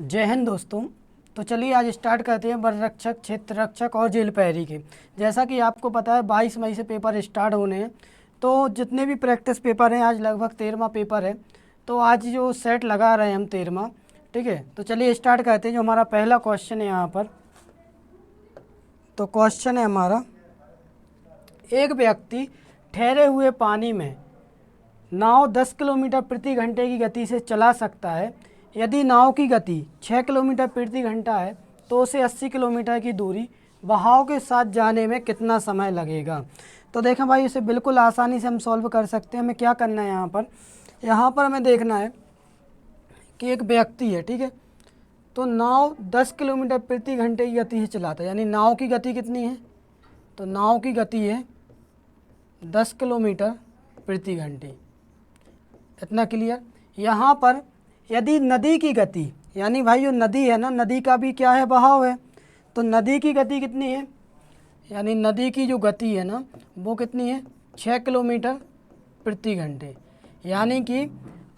जय हिंद दोस्तों। तो चलिए आज स्टार्ट करते हैं वन रक्षक, क्षेत्र रक्षक और जेल प्रहरी के। जैसा कि आपको पता है 22 मई से पेपर स्टार्ट होने हैं। तो जितने भी प्रैक्टिस पेपर हैं आज लगभग 13वां पेपर है। तो आज जो सेट लगा रहे हैं हम 13वां, ठीक है। तो चलिए स्टार्ट करते हैं। जो हमारा पहला क्वेश्चन है यहाँ पर, तो क्वेश्चन है हमारा, एक व्यक्ति ठहरे हुए पानी में नाव 10 किलोमीटर प्रति घंटे की गति से चला सकता है। यदि नाव की गति 6 किलोमीटर प्रति घंटा है तो उसे 80 किलोमीटर की दूरी बहाव के साथ जाने में कितना समय लगेगा। तो देखें भाई, इसे बिल्कुल आसानी से हम सॉल्व कर सकते हैं। हमें क्या करना है यहाँ पर हमें देखना है कि एक व्यक्ति है, ठीक है। तो नाव 10 किलोमीटर प्रति घंटे की गति से चलाता है, यानी नाव की गति कितनी है, तो नाव की गति है 10 किलोमीटर प्रति घंटे। इतना क्लियर। यहाँ पर यदि नदी की गति, यानी भाई जो नदी है ना, नदी का भी क्या है, बहाव है। तो नदी की गति कितनी है, यानी नदी की जो गति है ना वो कितनी है, 6 किलोमीटर प्रति घंटे। यानी कि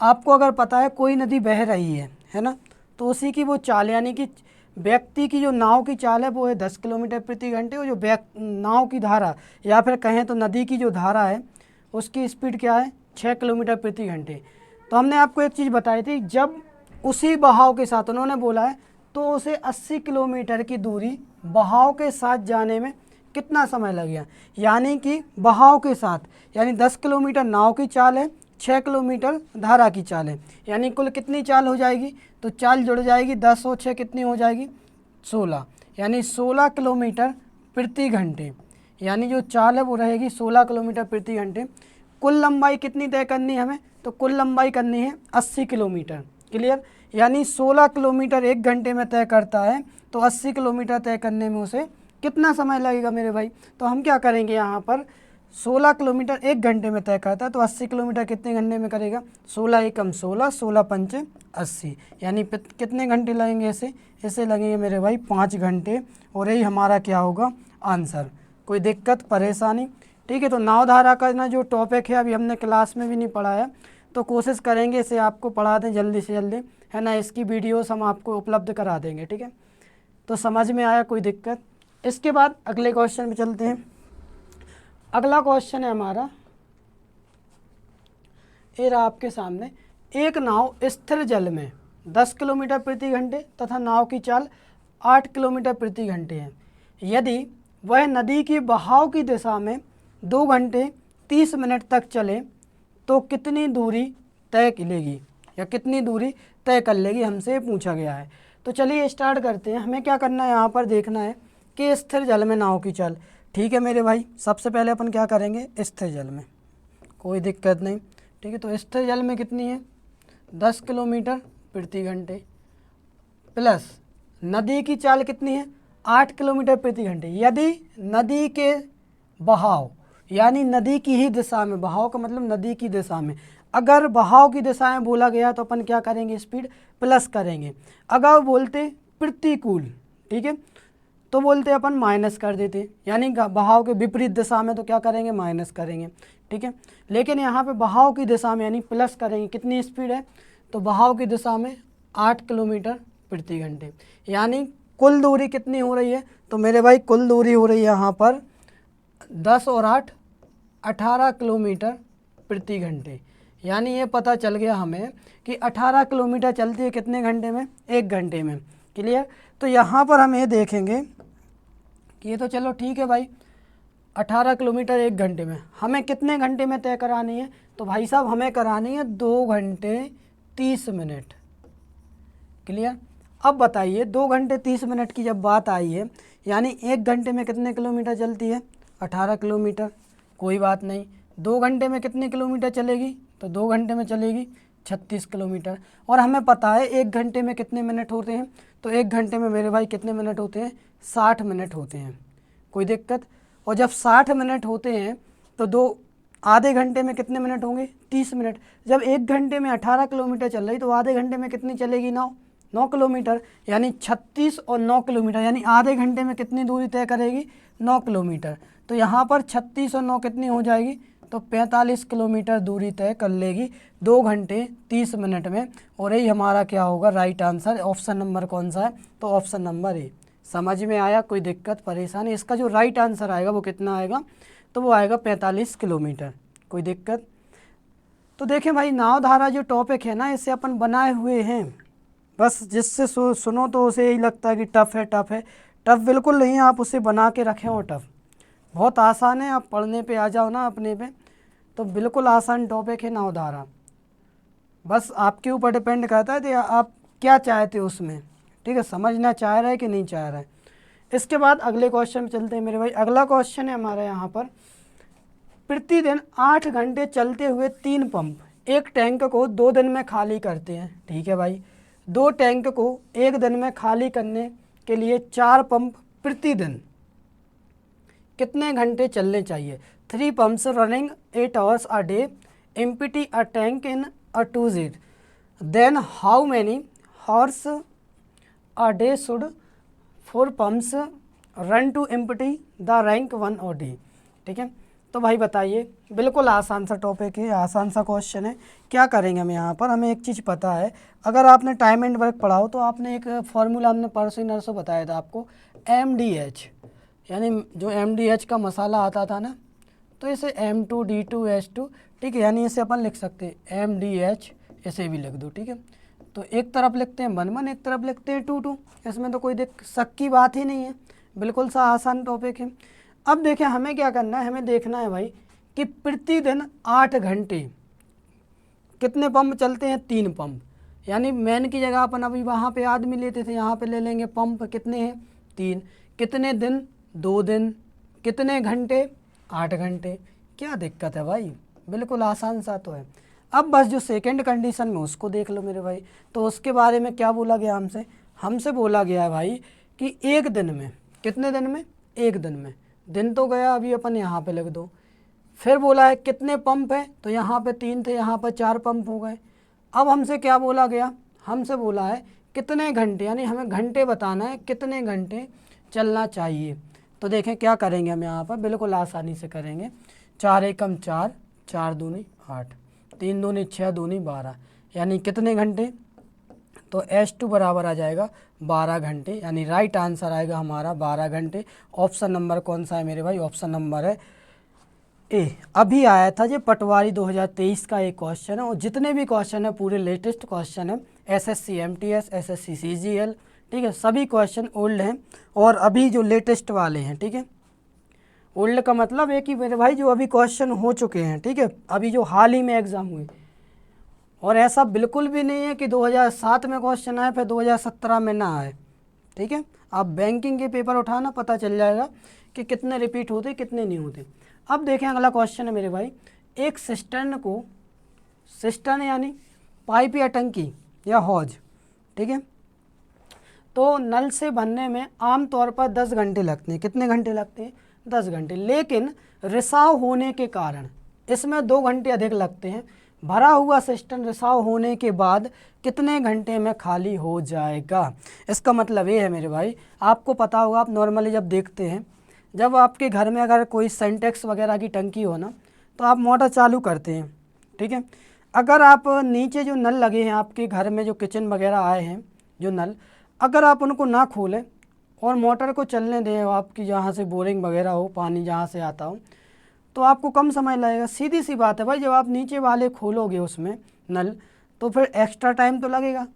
आपको अगर पता है कोई नदी बह रही है ना, तो उसी की वो चाल, यानी कि व्यक्ति की जो नाव की चाल है वो है 10 किलोमीटर प्रति घंटे, और जो नाव की धारा या फिर कहें तो नदी की जो धारा है उसकी स्पीड क्या है, 6 किलोमीटर प्रति घंटे। तो हमने आपको एक चीज़ बताई थी, जब उसी बहाव के साथ उन्होंने बोला है तो उसे 80 किलोमीटर की दूरी बहाव के साथ जाने में कितना समय लगेगा। यानी कि बहाव के साथ, यानी 10 किलोमीटर नाव की चाल है, 6 किलोमीटर धारा की चाल है, यानी कुल कितनी चाल हो जाएगी, तो चाल जुड़ जाएगी, 10 और 6 कितनी हो जाएगी, 16, यानी 16 किलोमीटर प्रति घंटे। यानी जो चाल है वो रहेगी 16 किलोमीटर प्रति घंटे। कुल लंबाई कितनी तय करनी है हमें, तो कुल लंबाई करनी है 80 किलोमीटर। क्लियर। यानी 16 किलोमीटर 1 घंटे में तय करता है, तो 80 किलोमीटर तय करने में उसे कितना समय लगेगा मेरे भाई। तो हम क्या करेंगे, यहाँ पर 16 किलोमीटर 1 घंटे में तय करता है, तो 80 किलोमीटर कितने घंटे में करेगा, 16 एकम 16, 16 पंचे 80, यानी कितने घंटे लगेंगे इसे लगेंगे मेरे भाई 5 घंटे। और यही हमारा क्या होगा, आंसर। कोई दिक्कत परेशानी, ठीक है। तो नावधारा का ना जो टॉपिक है अभी हमने क्लास में भी नहीं पढ़ाया, तो कोशिश करेंगे इसे आपको पढ़ा दें जल्दी से जल्दी, है ना। इसकी वीडियोस हम आपको उपलब्ध करा देंगे, ठीक है। तो समझ में आया, कोई दिक्कत। इसके बाद अगले क्वेश्चन पे चलते हैं। अगला क्वेश्चन है हमारा, ये रहा आपके सामने। एक नाव स्थिर जल में 10 किलोमीटर प्रति घंटे तथा नाव की चाल 8 किलोमीटर प्रति घंटे है। यदि वह नदी की बहाव की दिशा में 2 घंटे 30 मिनट तक चले तो कितनी दूरी तय लेगी, या कितनी दूरी तय कर लेगी, हमसे पूछा गया है। तो चलिए स्टार्ट करते हैं। हमें क्या करना है, यहाँ पर देखना है कि स्थिर जल में नाव की चाल। ठीक है मेरे भाई, सबसे पहले अपन क्या करेंगे, स्थिर जल में, कोई दिक्कत नहीं, ठीक है। तो स्थिर जल में कितनी है, 10 किलोमीटर प्रति घंटे, प्लस नदी की चाल कितनी है, 8 किलोमीटर प्रति घंटे। यदि नदी के बहाव, यानी नदी की ही दिशा में, बहाव का मतलब नदी की दिशा में, अगर बहाव की दिशा में बोला गया तो अपन क्या करेंगे, स्पीड प्लस करेंगे। अगर बोलते प्रतिकूल, ठीक है, तो बोलते अपन माइनस कर देते, यानी बहाव के विपरीत दिशा में तो क्या करेंगे, माइनस करेंगे, ठीक है। लेकिन यहाँ पे बहाव की दिशा में यानी प्लस करेंगे। कितनी स्पीड है, तो बहाव की दिशा में 8 किलोमीटर प्रति घंटे। यानी कुल दूरी कितनी हो रही है, तो मेरे भाई कुल दूरी हो रही है यहाँ पर 10 और 8 18 किलोमीटर प्रति घंटे। यानी ये पता चल गया हमें कि 18 किलोमीटर चलती है कितने घंटे में, 1 घंटे में। क्लियर। तो यहाँ पर हम ये देखेंगे कि ये तो चलो ठीक है भाई, 18 किलोमीटर 1 घंटे में हमें कितने घंटे में तय करानी है, तो भाई साहब हमें करानी है 2 घंटे 30 मिनट। क्लियर। अब बताइए 2 घंटे 30 मिनट की जब बात आई है, यानी 1 घंटे में कितने किलोमीटर चलती है, 18 किलोमीटर। कोई बात नहीं, 2 घंटे में कितने किलोमीटर चलेगी, तो 2 घंटे में चलेगी 36 किलोमीटर। और हमें पता है 1 घंटे में कितने मिनट होते हैं, तो 1 घंटे में मेरे भाई कितने मिनट होते हैं, 60 मिनट होते हैं। कोई दिक्कत। और जब 60 मिनट होते हैं तो आधे घंटे में कितने मिनट होंगे, 30 मिनट। जब 1 घंटे में 18 किलोमीटर चल रही तो आधे घंटे में कितनी चलेगी, 9 किलोमीटर। यानी 36 और 9 किलोमीटर, यानी आधे घंटे में कितनी दूरी तय करेगी, 9 किलोमीटर। तो यहाँ पर 36 और 9 कितनी हो जाएगी, तो 45 किलोमीटर दूरी तय कर लेगी 2 घंटे 30 मिनट में। और यही हमारा क्या होगा राइट आंसर। ऑप्शन नंबर कौन सा है? तो ऑप्शन नंबर ए। समझ में आया? कोई दिक्कत परेशानी? इसका जो राइट आंसर आएगा वो कितना आएगा? तो वो आएगा 45 किलोमीटर। कोई दिक्कत? तो देखें भाई, नाव धारा जो टॉपिक है ना, इसे अपन बनाए हुए हैं, बस जिससे सुनो तो उसे यही लगता है कि टफ़ है टफ़ है। टफ़ बिल्कुल नहीं है, आप उसे बना के रखें हो टफ़। बहुत आसान है, आप पढ़ने पे आ जाओ ना अपने पे, तो बिल्कुल आसान टॉपिक है नाव धारा। बस आपके ऊपर डिपेंड करता है कि आप क्या चाहते हो उसमें, ठीक है, समझना चाह रहे हैं कि नहीं चाह रहे हैं। इसके बाद अगले क्वेश्चन में चलते हैं मेरे भाई। अगला क्वेश्चन है हमारे यहाँ पर, प्रतिदिन 8 घंटे चलते हुए 3 पंप एक टैंक को 2 दिन में खाली करते हैं। ठीक है भाई, 2 टैंक को 1 दिन में खाली करने के लिए 4 पंप प्रतिदिन कितने घंटे चलने चाहिए? 3 pumps running 8 hours a day empty a tank in a 2Z. Then how many hours a day should 4 pumps run to empty the rank 1 OD? ठीक है, तो भाई बताइए, बिल्कुल आसान सा टॉपिक है, आसान सा क्वेश्चन है। क्या करेंगे हम यहाँ पर? हमें एक चीज़ पता है, अगर आपने टाइम एंड वर्क पढ़ा हो तो आपने एक फार्मूला हमने परसों ही नरसों बताया था आपको, MDH, यानी जो MDH का मसाला आता था ना, तो इसे M2D2H2, ठीक है, यानी इसे अपन लिख सकते हैं MDH, इसे भी लिख दो। ठीक है, तो एक तरफ लिखते हैं 1 1, एक तरफ लिखते हैं 2 2, इसमें तो कोई शक की बात ही नहीं है, बिल्कुल सा आसान टॉपिक है। अब देखें हमें क्या करना है, हमें देखना है भाई कि प्रतिदिन 8 घंटे कितने पंप चलते हैं? 3 पंप, यानी मैन की जगह अपन अभी वहाँ पे आदमी लेते थे, यहाँ पे ले लेंगे पंप। कितने हैं? 3। कितने दिन? 2 दिन। कितने घंटे? 8 घंटे। क्या दिक्कत है भाई? बिल्कुल आसान सा तो है। अब बस जो सेकंड कंडीशन में उसको देख लो मेरे भाई। तो उसके बारे में क्या बोला गया हमसे बोला गया है भाई कि 1 दिन में, कितने दिन में? 1 दिन में। दिन तो गया, अभी अपन यहाँ पे लिख दो। फिर बोला है कितने पंप है, तो यहाँ पे 3 थे, यहाँ पर 4 पंप हो गए। अब हमसे क्या बोला गया? हमसे बोला है कितने घंटे, यानी हमें घंटे बताना है, कितने घंटे चलना चाहिए। तो देखें क्या करेंगे हम यहाँ पर, बिल्कुल आसानी से करेंगे। 4 एकम 4, 4 दूनी 8, 3 दूनी 6, दूनी 12, यानी कितने घंटे? तो H2 बराबर आ जाएगा 12 घंटे, यानी राइट आंसर आएगा हमारा 12 घंटे। ऑप्शन नंबर कौन सा है मेरे भाई? ऑप्शन नंबर है ए। अभी आया था जो पटवारी 2023 का एक क्वेश्चन है, और जितने भी क्वेश्चन है पूरे लेटेस्ट क्वेश्चन है, SSC MTS, SSC CGL, ठीक है, सभी क्वेश्चन ओल्ड हैं और अभी जो लेटेस्ट वाले हैं। ठीक है, ओल्ड का मतलब है कि मेरे भाई जो अभी क्वेश्चन हो चुके हैं, ठीक है, अभी जो हाल ही में एग्ज़ाम हुए। और ऐसा बिल्कुल भी नहीं है कि 2007 में क्वेश्चन आए फिर 2017 में ना आए। ठीक है, आप बैंकिंग के पेपर उठाना, पता चल जाएगा कि कितने रिपीट होते कितने नहीं होते। अब देखें अगला क्वेश्चन है मेरे भाई, एक सिस्टर्न को, सिस्टर्न यानी पाइप या टंकी या हौज, ठीक है, तो नल से भरने में आमतौर पर 10 घंटे लगते हैं। कितने घंटे लगते हैं? 10 घंटे। लेकिन रिसाव होने के कारण इसमें 2 घंटे अधिक लगते हैं। भरा हुआ सिस्टम रिसाव होने के बाद कितने घंटे में खाली हो जाएगा? इसका मतलब ये है मेरे भाई, आपको पता होगा, आप नॉर्मली जब देखते हैं, जब आपके घर में अगर कोई सेंटेक्स वगैरह की टंकी हो ना, तो आप मोटर चालू करते हैं। ठीक है, अगर आप नीचे जो नल लगे हैं आपके घर में, जो किचन वगैरह आए हैं जो नल, अगर आप उनको ना खोलें और मोटर को चलने दें, आपकी जहाँ से बोरिंग वगैरह हो, पानी जहाँ से आता हो, तो आपको कम समय लगेगा। सीधी सी बात है भाई, जब आप नीचे वाले खोलोगे उसमें नल, तो फिर एक्स्ट्रा टाइम तो लगेगा।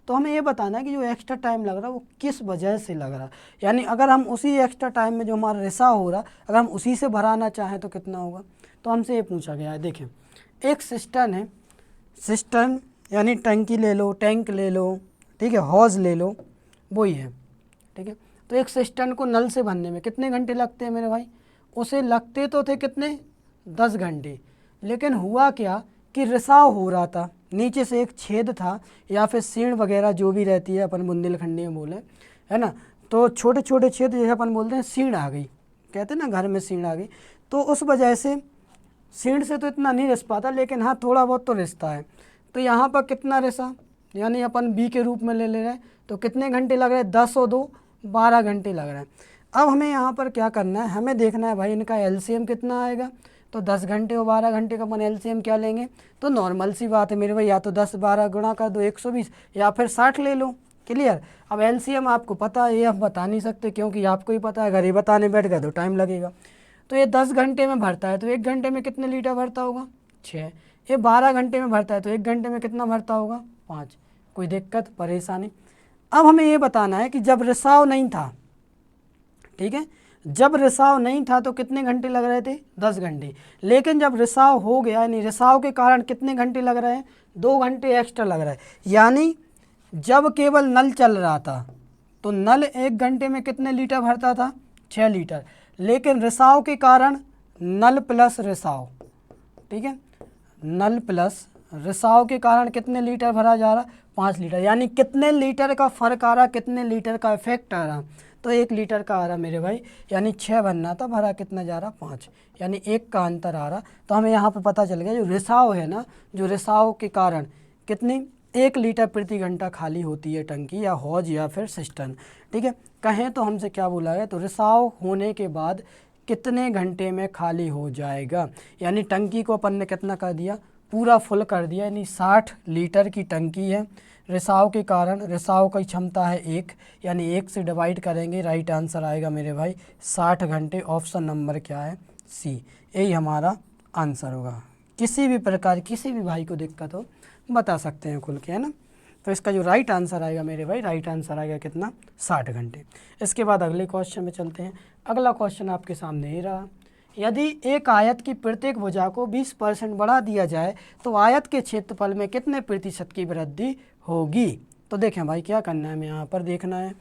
तो हमें ये बताना है कि जो एक्स्ट्रा टाइम लग रहा है वो किस वजह से लग रहा है। यानी अगर हम उसी एक्स्ट्रा टाइम में जो हमारा रिसाव हो रहा, अगर हम उसी से भराना चाहें तो कितना होगा? तो हमसे ये पूछा गया है। देखें, एक सिस्टर्न है, सिस्टर्न यानी टंकी ले लो, टैंक ले लो, ठीक है, हौज ले लो, वही है। ठीक है, तो एक सिस्टर्न को नल से भरने में कितने घंटे लगते हैं मेरे भाई? उसे लगते तो थे कितने? 10 घंटे। लेकिन हुआ क्या कि रिसाव हो रहा था, नीचे से एक छेद था या फिर सीण वगैरह जो भी रहती है, अपन बुंदेलखंडी में बोले, है ना, तो छोटे छोटे छेद जैसे अपन बोलते हैं, सीण आ गई, कहते हैं ना घर में सीण आ गई, तो उस वजह से सीण से तो इतना नहीं रिस पाता, लेकिन हाँ थोड़ा बहुत तो रिसता है। तो यहाँ पर कितना रिसा, यानी अपन बी के रूप में ले रहे हैं, तो कितने घंटे लग रहे हैं? 10 और 2 12 घंटे लग रहे हैं। अब हमें यहाँ पर क्या करना है, हमें देखना है भाई इनका एलसीएम कितना आएगा। तो 10 घंटे और 12 घंटे का अपन एलसीएम क्या लेंगे, तो नॉर्मल सी बात है मेरे भाई, या तो 10-12 गुणा कर दो 120 या फिर 60 ले लो। क्लियर। अब एलसीएम आपको पता है, ये हम बता नहीं सकते क्योंकि आपको ही पता है, अगर ये बताने बैठ गए तो टाइम लगेगा। तो ये 10 घंटे में भरता है तो 1 घंटे में कितने लीटर भरता होगा, 6। ये 12 घंटे में भरता है तो 1 घंटे में कितना भरता होगा, 5। कोई दिक्कत परेशानी। अब हमें ये बताना है कि जब रिसाव नहीं था, ठीक है, जब रिसाव नहीं था तो कितने घंटे लग रहे थे, 10 घंटे। लेकिन जब रिसाव हो गया, यानी रिसाव के कारण कितने घंटे लग रहे हैं, 2 घंटे एक्स्ट्रा लग रहा है। यानी जब केवल नल चल रहा था तो नल 1 घंटे में कितने लीटर भरता था, 6 लीटर। लेकिन रिसाव के कारण नल प्लस रिसाव, ठीक है, नल प्लस रिसाव के कारण कितने लीटर भरा जा रहा, 5 लीटर। यानी कितने लीटर का फ़र्क आ रहा, कितने लीटर का इफेक्ट आ रहा, तो 1 लीटर का आ रहा मेरे भाई। यानी 6 बनना था, भरा कितना जा रहा, 5। यानी 1 का अंतर आ रहा। तो हमें यहाँ पे पता चल गया जो रिसाव है ना, जो रिसाव के कारण कितनी 1 लीटर प्रति घंटा खाली होती है टंकी या हौज या फिर सिस्टर्न, ठीक है। कहें तो हमसे क्या बोला है, तो रिसाव होने के बाद कितने घंटे में खाली हो जाएगा। यानी टंकी को अपन ने कितना कर दिया, पूरा फुल कर दिया। यानी 60 लीटर की टंकी है, रिसाव के कारण, रिसाव की क्षमता है 1, यानी 1 से डिवाइड करेंगे, राइट आंसर आएगा मेरे भाई 60 घंटे। ऑप्शन नंबर क्या है, सी, यही हमारा आंसर होगा। किसी भी प्रकार, किसी भी भाई को दिक्कत हो बता सकते हैं खुल के, है ना। तो इसका जो राइट आंसर आएगा मेरे भाई, राइट आंसर आएगा कितना, 60 घंटे। इसके बाद अगले क्वेश्चन में चलते हैं। अगला क्वेश्चन आपके सामने ही रहा। यदि एक आयत की प्रत्येक भुजा को 20% बढ़ा दिया जाए तो आयत के क्षेत्रफल में कितने प्रतिशत की वृद्धि होगी। तो देखें भाई क्या करना है, हमें यहाँ पर देखना है।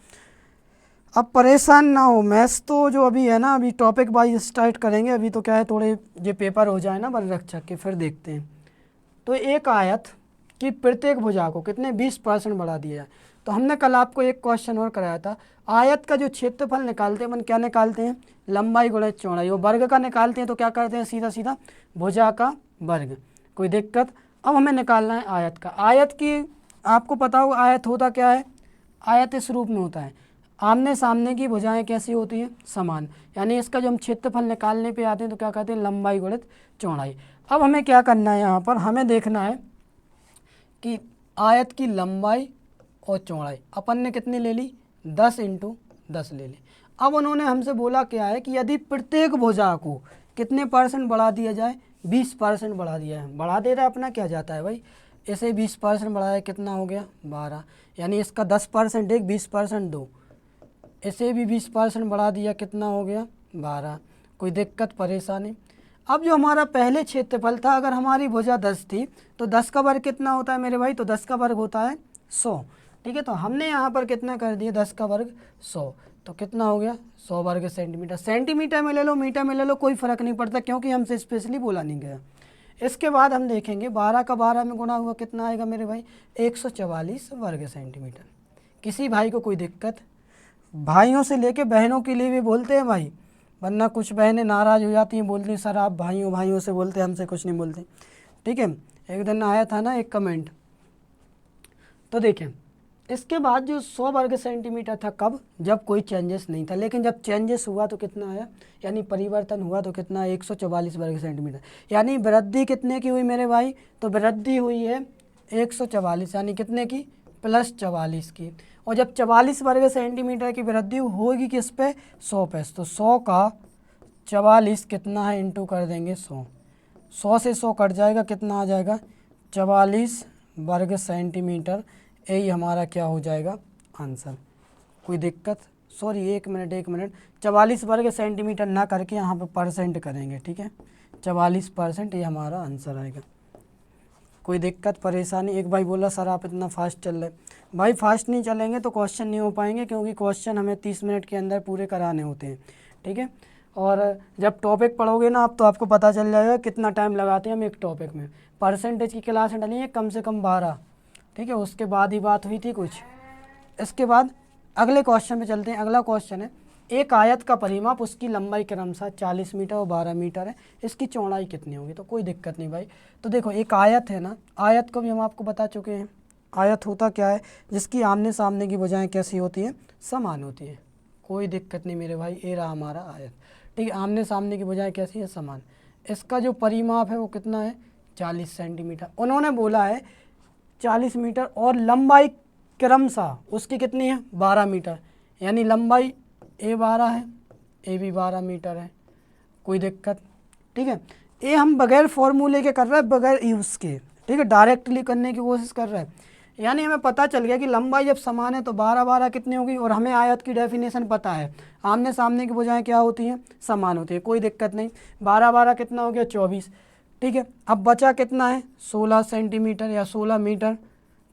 अब परेशान ना हो, मैथ्स तो जो अभी है ना, अभी टॉपिक वाइज स्टार्ट करेंगे। अभी तो क्या है, थोड़े जो पेपर हो जाए ना वनरक्षक के, फिर देखते हैं। तो एक आयत कि प्रत्येक भुजा को कितने 20% बढ़ा दिया जाए। तो हमने कल आपको एक क्वेश्चन और कराया था, आयत का जो क्षेत्रफल निकालते हैं अपन क्या निकालते हैं, लंबाई गुणा चौड़ाई। वो वर्ग का निकालते हैं तो क्या करते हैं, सीधा सीधा भुजा का वर्ग। कोई दिक्कत। अब हमें निकालना है आयत का। आयत की आपको पता होगा आयत होता क्या है, आयत इस रूप में होता है, आमने सामने की भुजाएं कैसी होती हैं, समान। यानी इसका जो हम क्षेत्रफल निकालने पे आते हैं तो क्या कहते हैं, लंबाई गुणित चौड़ाई। अब हमें क्या करना है, यहाँ पर हमें देखना है कि आयत की लंबाई और चौड़ाई अपन ने कितनी ले ली, 10 × 10 ले ली। अब उन्होंने हमसे बोला क्या है कि यदि प्रत्येक भुजा को कितने % बढ़ा दिया जाए, 20% बढ़ा दिया है। बढ़ा दे रहा है अपना क्या जाता है भाई, इसे 20% बढ़ाया कितना हो गया, 12। यानी इसका 10% 1, 20% 2, इसे भी 20% बढ़ा दिया कितना हो गया, 12। कोई दिक्कत परेशानी। अब जो हमारा पहले क्षेत्रफल था, अगर हमारी भुजा 10 थी तो 10 का वर्ग कितना होता है मेरे भाई, तो 10 का वर्ग होता है 100, ठीक है। तो हमने यहाँ पर कितना कर दिया, 10 का वर्ग 100, तो कितना हो गया 100 वर्ग सेंटीमीटर। सेंटीमीटर में ले लो, मीटर में ले लो, कोई फ़र्क नहीं पड़ता क्योंकि हमसे स्पेशली बोला नहीं गया। इसके बाद हम देखेंगे 12 का 12 में गुणा हुआ कितना आएगा मेरे भाई, 144 वर्ग सेंटीमीटर। किसी भाई को कोई दिक्कत, भाइयों से लेके बहनों के लिए भी बोलते हैं भाई, वरना कुछ बहनें नाराज़ हो जाती हैं, बोलती हैं सर आप भाइयों भाइयों से बोलते हैं, हमसे कुछ नहीं बोलते, ठीक है। एक दिन आया था ना एक कमेंट। तो देखें इसके बाद जो 100 वर्ग सेंटीमीटर था, कब, जब कोई चेंजेस नहीं था। लेकिन जब चेंजेस हुआ तो कितना आया, यानी परिवर्तन हुआ तो कितना, 144 वर्ग सेंटीमीटर। यानी वृद्धि कितने की हुई मेरे भाई, तो वृद्धि हुई है 144, यानी कितने की, +44 की। और जब 44 वर्ग सेंटीमीटर की वृद्धि होगी किस पे, 100 पे, तो 100 का 44 कितना है, इंटू कर देंगे 100। 100 से 100 कट जाएगा, कितना आ जाएगा, 44 वर्ग सेंटीमीटर। यही हमारा क्या हो जाएगा, आंसर। कोई दिक्कत, सॉरी एक मिनट, 44 वर्ग सेंटीमीटर ना करके यहाँ पे % करेंगे, ठीक है। 44% ये हमारा आंसर आएगा। कोई दिक्कत परेशानी। एक भाई बोला सर आप इतना फास्ट चल रहे, भाई फास्ट नहीं चलेंगे तो क्वेश्चन नहीं हो पाएंगे, क्योंकि क्वेश्चन हमें 30 मिनट के अंदर पूरे कराने होते हैं, ठीक है। और जब टॉपिक पढ़ोगे ना आप, तो आपको पता चल जाएगा कितना टाइम लगाते हैं हम एक टॉपिक में। परसेंटेज की क्लास डली है कम से कम 12, ठीक है, उसके बाद ही बात हुई थी कुछ। इसके बाद अगले क्वेश्चन पे चलते हैं। अगला क्वेश्चन है, एक आयत का परिमाप, उसकी लंबाई क्रमशः 40 मीटर और 12 मीटर है, इसकी चौड़ाई कितनी होगी। तो कोई दिक्कत नहीं भाई। तो देखो एक आयत है ना, आयत को भी हम आपको बता चुके हैं। आयत होता क्या है, जिसकी आमने सामने की भुजाएं कैसी होती हैं, समान होती हैं। कोई दिक्कत नहीं मेरे भाई, ये रहा हमारा आयत, ठीक है। आमने सामने की भुजाएं कैसी है, समान। इसका जो परिमाप है वो कितना है 40 सेंटीमीटर। उन्होंने बोला है 40 मीटर और लंबाई क्रमशः उसकी कितनी है 12 मीटर, यानी लंबाई ए 12 है, ए भी 12 मीटर है, कोई दिक्कत। ठीक है, ये हम बगैर फॉर्मूले के कर रहे हैं, बगैर यूज़ के, ठीक है, डायरेक्टली करने की कोशिश कर रहे हैं। यानी हमें पता चल गया कि लंबाई जब समान है तो 12 कितनी होगी, और हमें आयत की डेफिनेशन पता है, आमने सामने की भुजाएं क्या होती हैं समान होती है, कोई दिक्कत नहीं। 12 कितना हो गया 24। ठीक है, अब बचा कितना है 16 सेंटीमीटर या 16 मीटर।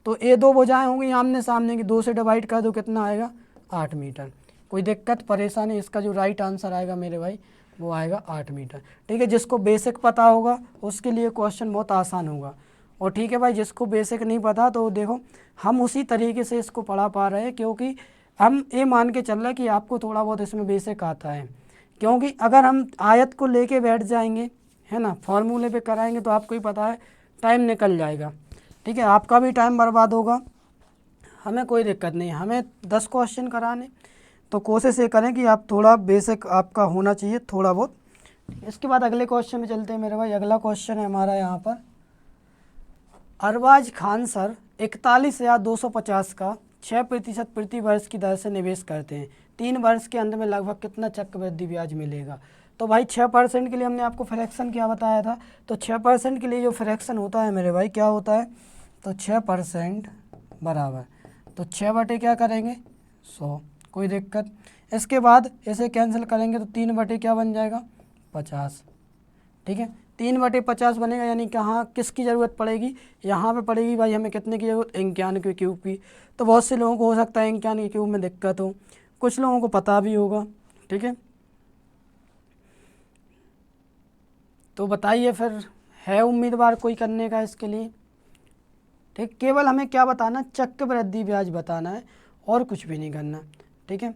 तो ये दो भुजाएं होंगी आमने सामने की, 2 से डिवाइड कर दो कितना आएगा 8 मीटर। कोई दिक्कत परेशानी, इसका जो राइट आंसर आएगा मेरे भाई वो आएगा 8 मीटर। ठीक है, जिसको बेसिक पता होगा उसके लिए क्वेश्चन बहुत आसान होगा। और ठीक है भाई, जिसको बेसिक नहीं पता तो देखो हम उसी तरीके से इसको पढ़ा पा रहे हैं, क्योंकि हम ये मान के चल रहे हैं कि आपको थोड़ा बहुत इसमें बेसिक आता है। क्योंकि अगर हम आयत को लेके बैठ जाएंगे, है ना, फॉर्मूले पे कराएंगे तो आपको ही पता है टाइम निकल जाएगा। ठीक है, आपका भी टाइम बर्बाद होगा, हमें कोई दिक्कत नहीं, हमें 10 क्वेश्चन कराने, तो कोशिश ये करें कि आप थोड़ा बेसिक आपका होना चाहिए थोड़ा बहुत। इसके बाद अगले क्वेश्चन में चलते हैं मेरे भाई। अगला क्वेश्चन है हमारा यहाँ पर, अरबाज खान सर 41,250 का 6% प्रति वर्ष की दर से निवेश करते हैं, 3 वर्ष के अंत में लगभग कितना चक्रवृद्धि ब्याज मिलेगा। तो भाई 6% के लिए हमने आपको फ्रैक्शन क्या बताया था, तो 6% के लिए जो फ्रैक्शन होता है मेरे भाई क्या होता है, तो 6% बराबर, तो 6 बटे क्या करेंगे 100, कोई दिक्कत। इसके बाद इसे कैंसिल करेंगे तो 3 बटे क्या बन जाएगा 50। ठीक है, 3 बटे 50 बनेगा, यानी कहाँ किसकी ज़रूरत पड़ेगी, यहाँ पे पड़ेगी भाई हमें कितने की ज़रूरत 91 क्यूब की। तो बहुत से लोगों को हो सकता है 91 क्यूब में दिक्कत हो, कुछ लोगों को पता भी होगा। ठीक है, तो बताइए फिर है उम्मीदवार कोई करने का इसके लिए। ठीक, केवल हमें क्या बताना, चक्रवृद्धि ब्याज बताना है और कुछ भी नहीं करना। ठीक है,